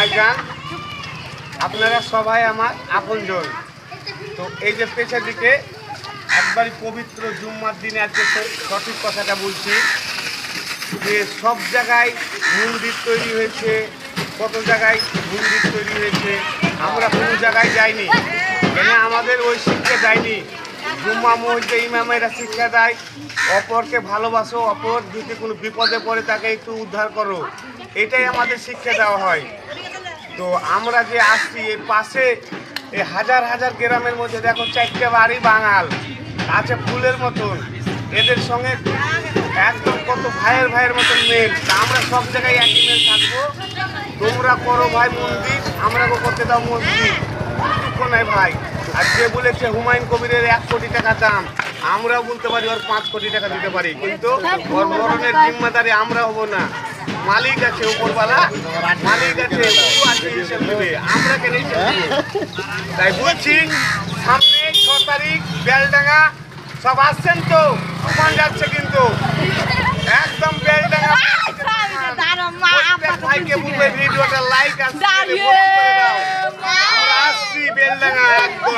ভাইজান, আপনারা সবাই আমার আপনজন। তো এই যে পেছার দিকে একবারই পবিত্র জুম্মার দিনে আজকে সঠিক কথাটা বলছি যে সব জায়গায় মন্দির তৈরি হয়েছে, কত জায়গায় মন্দির তৈরি হয়েছে, আমরা কোনো জায়গায় যাইনি, কেন আমাদের ওই শিক্ষা দেয়নি। জুম্মা মসজিদে ইমামেরা শিক্ষা দেয় অপরকে ভালোবাসো, অপর যদি কোনো বিপদে পড়ে তাকে একটু উদ্ধার করো, এটাই আমাদের শিক্ষা দেওয়া হয়। তো আমরা যে আসছি এই পাশে এই হাজার হাজার গ্রামের মধ্যে দেখো 4টে বাড়ি বাঙাল আছে ফুলের মতন, এদের সঙ্গে একদম কত ভাইয়ের ভাইয়ের মতন মেল। আমরা সব জায়গায় একই মেল থাকবো। তোমরা করো ভাই মন্দির, আমরাও করতে দাও মসজিদ, দুঃখ নাই ভাই। আর যে বলেছে হুমায়ুন কবিরের 1 কোটি টাকা দাম, আমরাও বলতে পারি ওর 5 কোটি টাকা দিতে পারি, কিন্তু ওর মরণের জিম্মাদারি আমরা হব না। মালিক আছে উপরওয়ালা, মালিক আছে, ও আছে হিসেব দেবে, আমরা কেন হিসেব দেব? তাই বলছি সামনে 6 তারিখ বেলডাঙ্গা সব আসছেন তো, তুফান যাচ্ছে কিন্তু একদম বেলডাঙ্গা। ভাইকে বলবে ভিডিওটা লাইক আসছে, আমরা আসছি বেলডাঙ্গা একদম